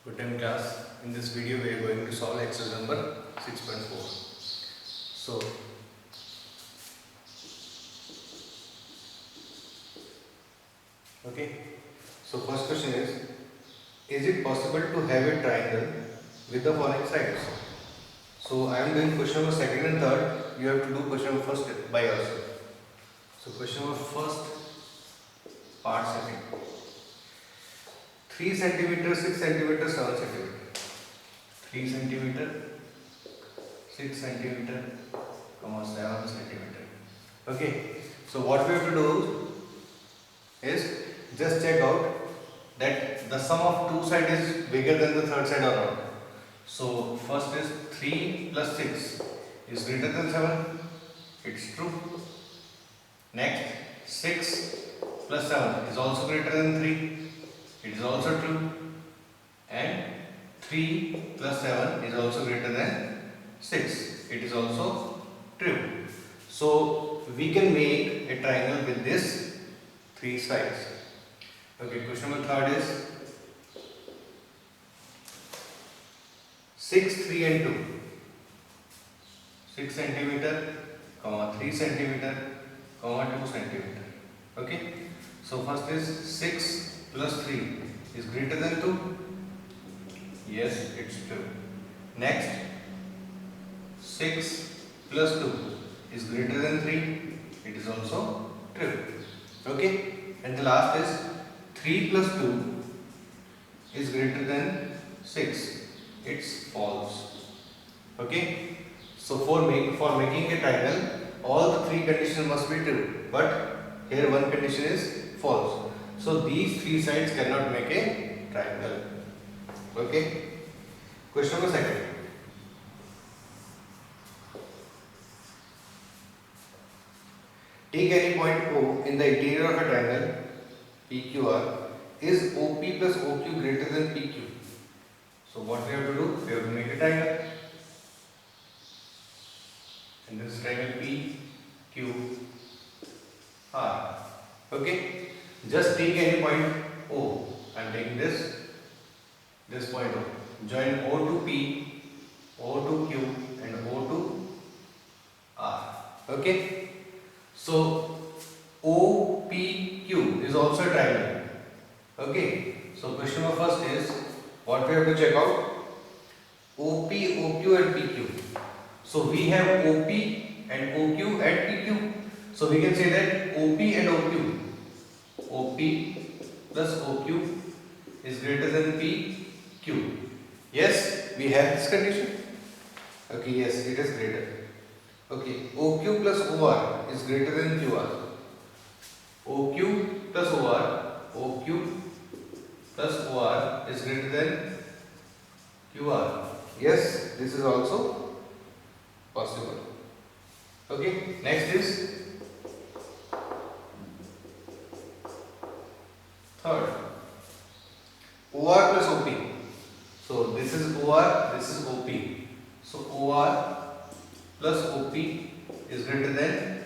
Good time class. In this video we are going to solve exercise number 6.4. So okay. So first question is it possible to have a triangle with the following sides? So I am doing question number second and third. You have to do question number first by yourself. So question number first part setting. 3 centimeter, 6 centimeter, 7 centimeter. 3 centimeter, 6 centimeter, 7 centimeter. Okay. So what we have to do is just check out that the sum of two sides is bigger than the third side or not. So first is 3 plus 6 is greater than 7. It's true. Next 6 plus 7 is also greater than 3. It is also true. And 3 plus 7 is also greater than 6. It is also true. So we can make a triangle with this three sides. Okay, question number third is 6, 3 and 2. 6 centimeter, 3 centimeter, 2 centimeter. Okay. So first is 6 plus 3 is greater than 2. Yes, it's true. Next, 6 plus 2 is greater than 3. It is also true. Okay. And the last is 3 plus 2 is greater than 6. It's false. Okay. So for making a triangle, all the three conditions must be true. But here one condition is false. So these three sides cannot make a triangle. Okay. Question number second. Take any point O in the interior of a triangle PQR. Is OP plus OQ greater than PQ? So what we have to do? We have to make a triangle. And this is triangle PQR. Okay. Just take any point O. I am taking this point O. Join O to P, O to Q and O to R. Okay. So OPQ is also a triangle. Okay. So question number first is what we have to check out? OP, OQ and PQ. So we have OP and OQ and PQ. So we can say that OP and OQ. OP plus OQ is greater than PQ. Yes, we have this condition. Okay, yes, it is greater. Okay, OQ plus OR is greater than QR. OQ plus OQ plus OR is greater than QR. Yes, this is also possible. Okay, next is third, OR plus OP. So this is OR, this is OP. So OR plus OP is greater than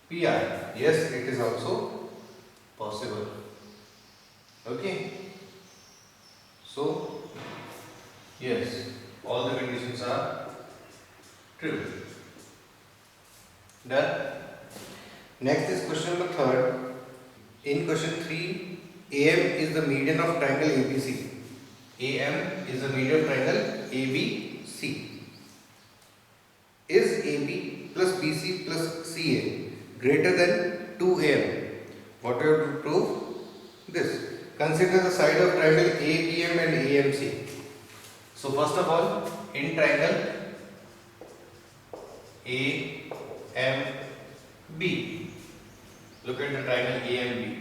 PR. Yes, it is also possible. Okay. So yes, all the conditions are true. Done. Next is question number third. In question 3, AM is the median of triangle ABC. AM is the median of triangle ABC. Is AB plus BC plus CA greater than 2AM? What do you have to prove? This. Consider the side of triangle ABM and AMC. So first of all, in triangle AMB, look at the triangle AMB.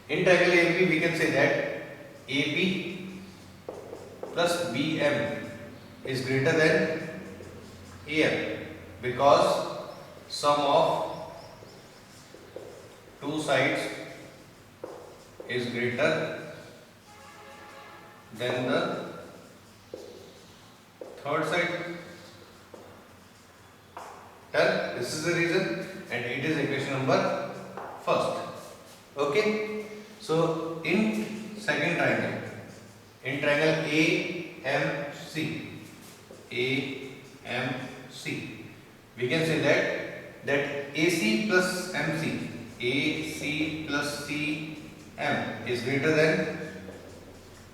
In triangle AMB, we can say that AB plus BM is greater than AM because sum of two sides is greater than the third side. Done. This is the reason, and it is equation number first. Okay. So in second triangle in triangle AMC, AMC, we can say that AC plus MC, AC plus CM is greater than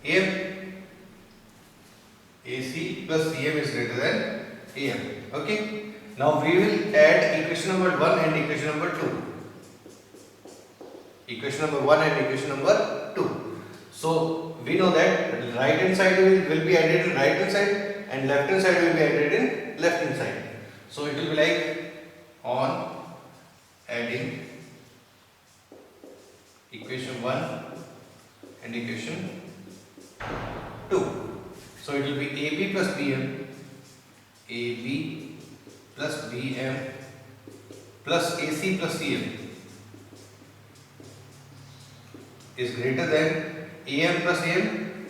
AM. AC plus CM is greater than AM. Okay. Now we will add equation number 1 and equation number 2. Equation number 1 and equation number 2. So we know that right hand side will be added in right hand side and left hand side will be added in left hand side. So it will be like on adding equation 1 and equation 2. So it will be AB plus BM, AB plus BM plus AC plus CM is greater than AM plus AM.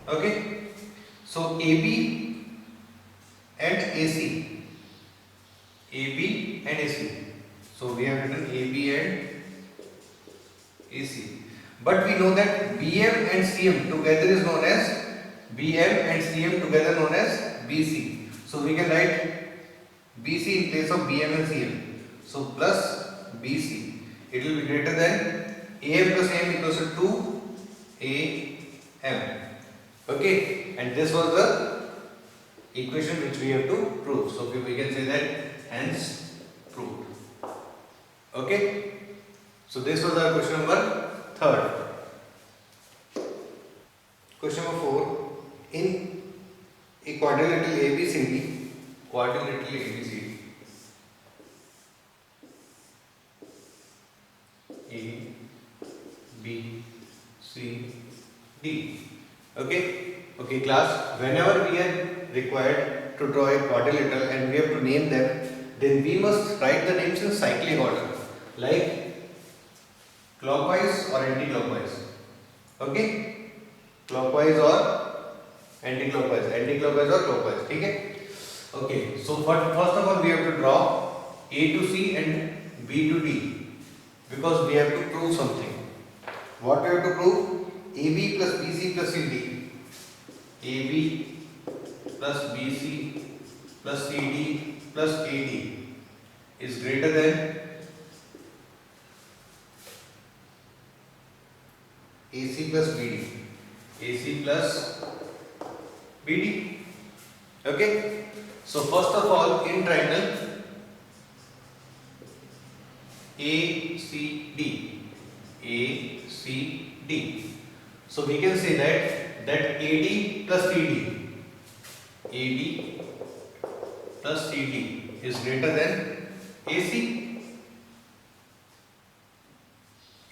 Okay. So AB and AC, AB and AC. So we have written AB and AC. But we know that BM and CM together is known as BM and CM together known as BC. So we can write BC in place of BM and CM. So plus BC. It will be greater than AM plus AM equals to 2AM. Okay. And this was the equation which we have to prove. So we can say that hence proved. Okay. So this was our question number 3rd. Question number 4. In a quadrilateral ABCD, A, B, C, D. Okay class, whenever we are required to draw a quadrilateral and we have to name them, then we must write the names in cyclic order, like clockwise or anti-clockwise. Okay, clockwise or anti-clockwise or clockwise. Okay, so first of all we have to draw A to C and B to D, because we have to prove something. What we have to prove? AB plus BC plus CD, AB plus BC plus CD plus AD is greater than AC plus BD, AC plus BD. Okay. So first of all, in triangle ACD, ACD. So we can say that AD plus CD, AD plus CD is greater than AC.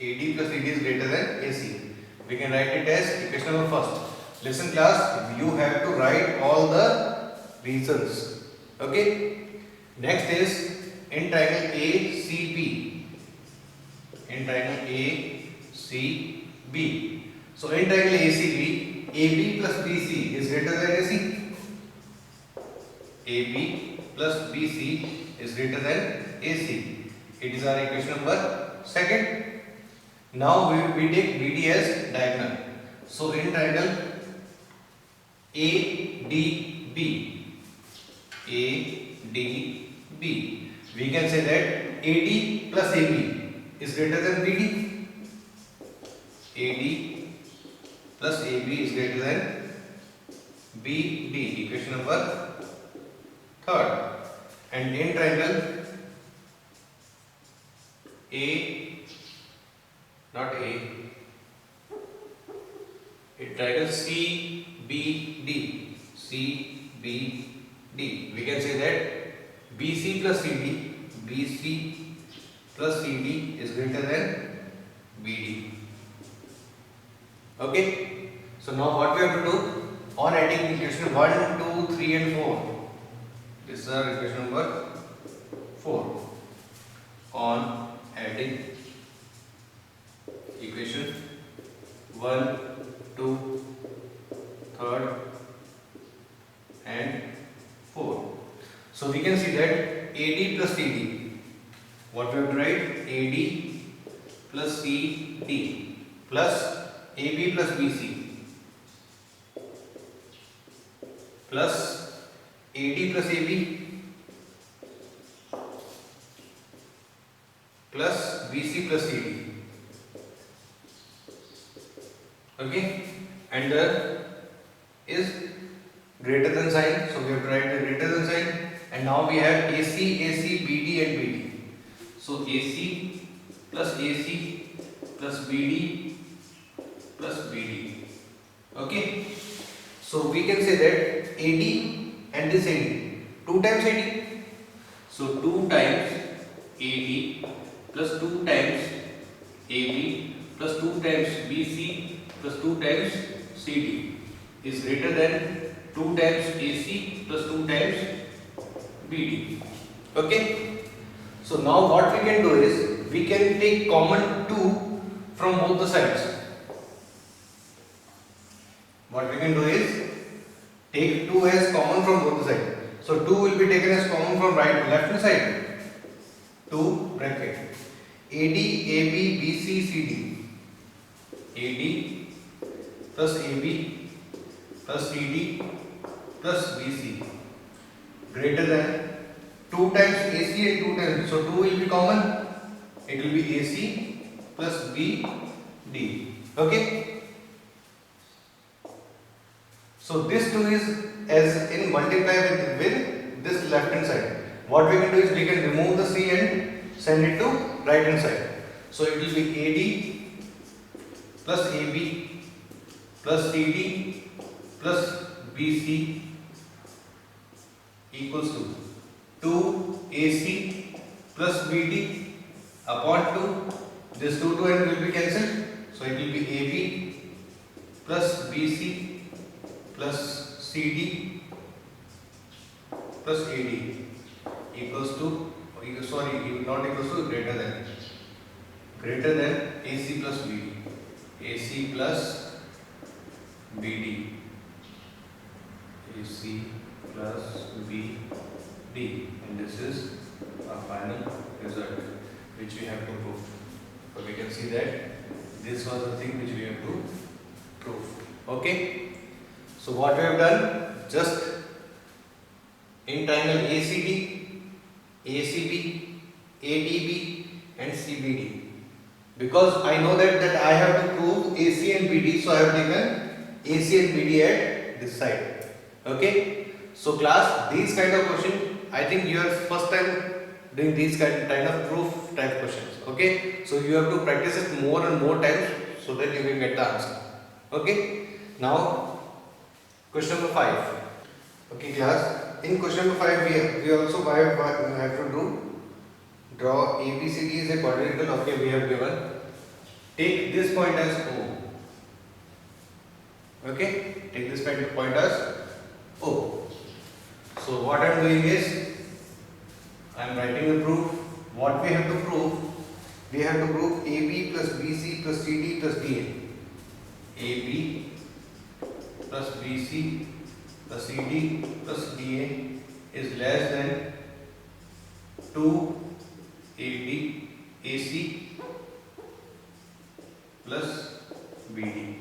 AD plus CD is greater than AC. We can write it as equation number first. Listen class, you have to write all the reasons. Okay. Next is in triangle ACB. In triangle ACB. So in triangle ACB, AB plus BC is greater than AC. AB plus BC is greater than AC. It is our equation number 2nd. Now we take BD as diagonal. So in triangle ADB, ADB, we can say that AD plus AB is greater than BD. AD plus AB is greater than BD. Equation number 3rd. And in triangle in triangle CBD, we can say that BC plus CD is greater than BD. Okay. So now what we have to do? On adding equation 1, 2, 3 and 4. This is our equation number 4. On adding equation 1, 2, 3rd and 4. So we can see that AD plus CD. What we have to write? AD plus CD plus AB plus BC plus AD plus AB plus BC plus CD. Okay, and the is greater than sign, so we have to write the greater than sign, and now we have AC, BD and BD. So AC plus BD plus BD. Okay, so we can say that AD and this AD, 2 times AD. So 2 times AD plus 2 times AB plus 2 times BC plus 2 times CD is greater than 2 times AC plus 2 times BD. Okay. So now what we can do is we can take common 2 from both the sides. What we can do is take 2 as common from both the sides. So 2 will be taken as common from left hand side. 2 bracket AD, AB, BC, CD. AD plus AB plus CD plus BC greater than 2 times AC and 2 times. So 2 will be common. It will be AC plus BD. Okay. So this 2 is as in multiply with this left hand side. What we can do is we can remove the C and send it to right hand side. So it will be AD plus AB plus CD plus BC equals to 2 AC plus BD upon 2. This 2 to n will be cancelled. So it will be AB plus BC plus CD plus AD equals to, sorry, not equals to, greater than AC plus BD. AC plus BD. AC plus BD, and this is our final result which we have to prove. So we can see that this was the thing which we have to prove. Okay. So what we have done, just in triangle ACD, ACB, ADB and CBD. Because I know that I have to prove AC and BD, so I have taken AC and BD at this side. Okay. So class, these kind of questions, I think you are first time doing these kind of proof type questions. Okay. So you have to practice it more and more times so that you will get the answer. Okay. Now question number 5. Okay class, in question number 5 we also have to draw ABCD is a quadrilateral. Okay, we have given. Take this point as O. Okay, take this point as O. So what I am doing is I am writing the proof. What we have to prove? We have to prove AB plus BC plus CD plus DA. AB plus BC plus CD plus DA is less than 2 AD AC plus BD.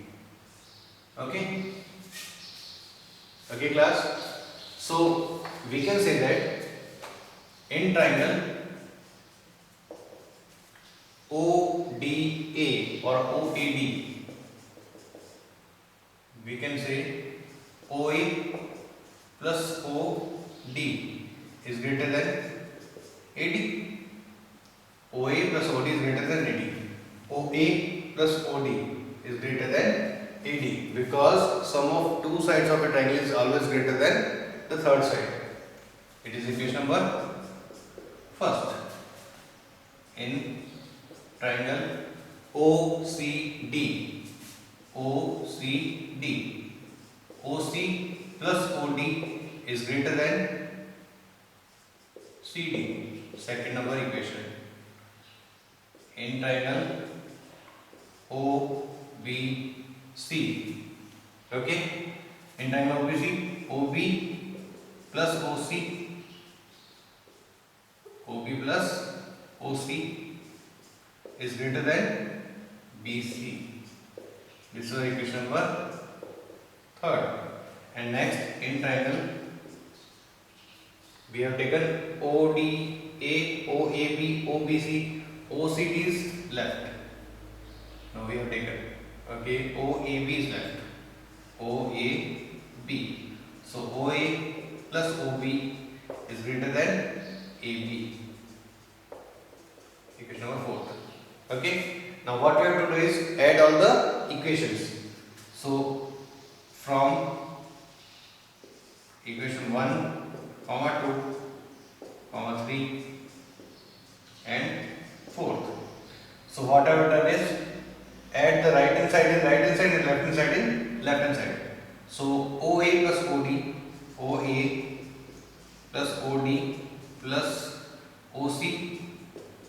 Okay. Okay class. So we can say that in triangle ODA or OAD, we can say OA plus OD is greater than AD. OA plus OD is greater than AD. OA plus OD is greater than AD because sum of two sides of a triangle is always greater than the third side. It is equation number first. In triangle OCD, OC plus OD is greater than CD, second number equation. In triangle OBC, okay, in triangle OBC, OB plus OC is greater than BC, This is equation number third. And next, in triangle, we have taken ODA, OAB, OBC, OCD is left. Now we have taken, okay, OAB is left. OAB. So OA plus OB is greater than AB. Equation number 4. Okay. Now what we have to do is add all the equations. So from equation 1, 2, 3 and 4. So what I have done is add the right hand side in right hand side and left hand side in left hand side. So OA plus OD, OA plus OD plus OC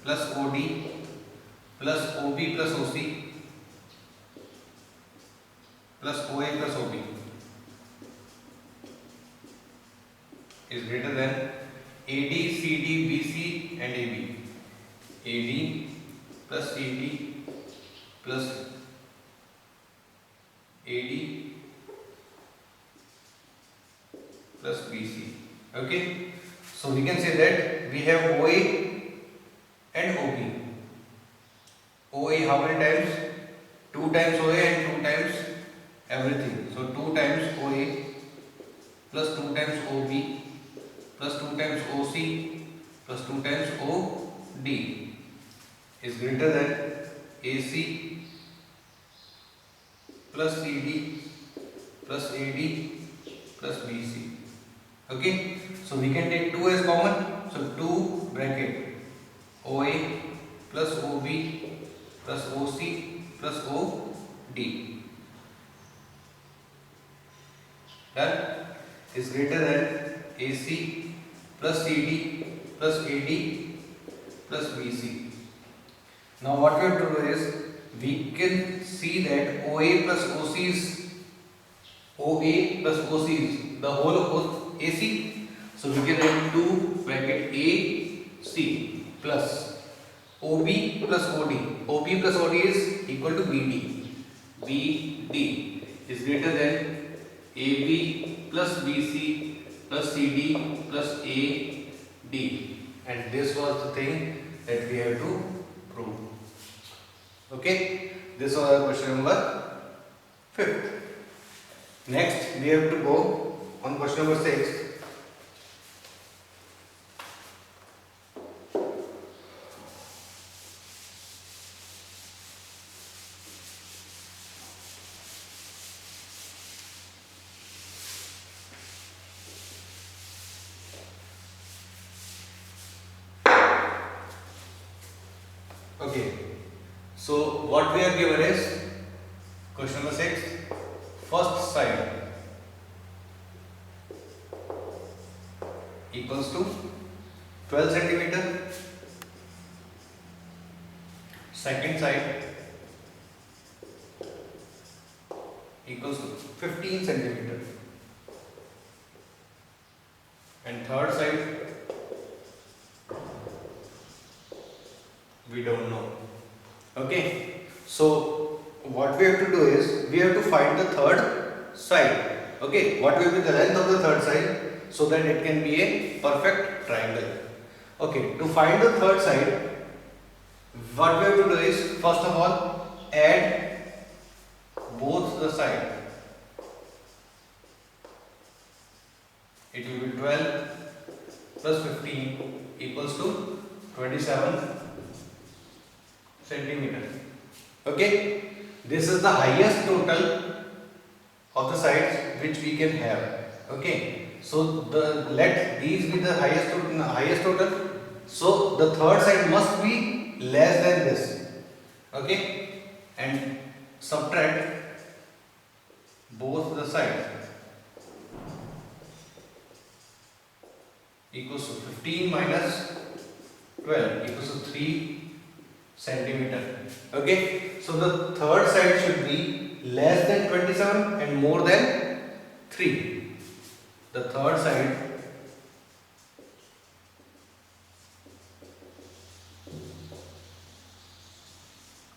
plus OD plus OB plus OC plus OA plus OB is greater than AD, CD, BC and AB. AD plus CD plus AD plus BC. Okay. So we can say that we have OA and OB. OA how many times? 2 times OA and 2 times everything. So 2 times OA plus 2 times OB plus 2 times OC plus 2 times OD is greater than AC plus CD plus AD plus BC. Okay. So we can take 2 as common. So 2 bracket OA plus OB plus OC plus OD done is greater than AC plus CD plus AD plus BC. Now what we have to do is we can see that OA plus OC is OA plus OC is the whole of AC. So we can write 2 bracket AC plus OB plus OD. OB plus OD is equal to BD. BD is greater than AB plus BC plus CD plus AD. And this was the thing that we have to prove. Okay, this was our question number 5th. Next, we have to go on question number 6. Okay, so what we are given is question number 6, first side equals to 12 centimeter, second side equals to 15 centimeter, and third side we don't know. Okay, so what we have to do is we have to find the third side. Okay, what will be the length of the third side so that it can be a perfect triangle. Okay, to find the third side, what we have to do is first of all add both the sides. It will be 12 plus 15 equals to 27 centimeter. Okay, this is the highest total of the sides which we can have. Okay, so let these be the highest total. So the third side must be less than this. Okay, and subtract both the sides equals to 15 minus 12 equals to 3 centimeter. Okay, so the third side should be less than 27 and more than 3. The third side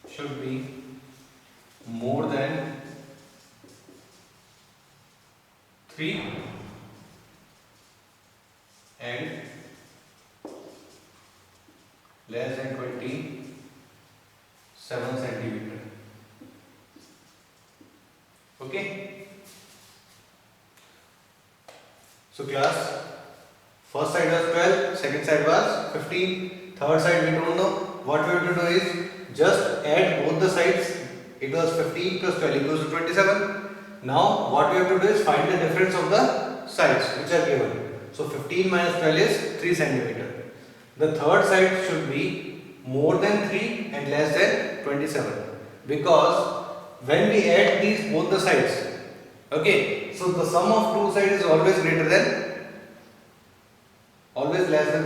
should be more than 3 and less than 27 centimeter. Okay. So class, first side was 12, second side was 15, third side we don't know. What we have to do is just add both the sides. It was 15 plus 12 equals to 27. Now what we have to do is find the difference of the sides which are given. So 15 minus 12 is 3 centimeter. The third side should be more than 3 and less than 27, because when we add these both the sides, okay, so the sum of two sides is always greater than, always greater than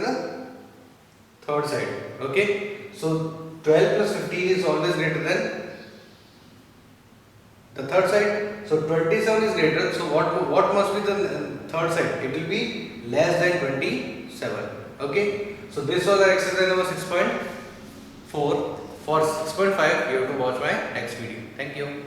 the third side. Okay, so 12 plus 15 is always greater than the third side. So 27 is greater. So what must be the third side? It will be less than 27. Okay. So this was our exercise number 6.4. For 6.5, you have to watch my next video. Thank you.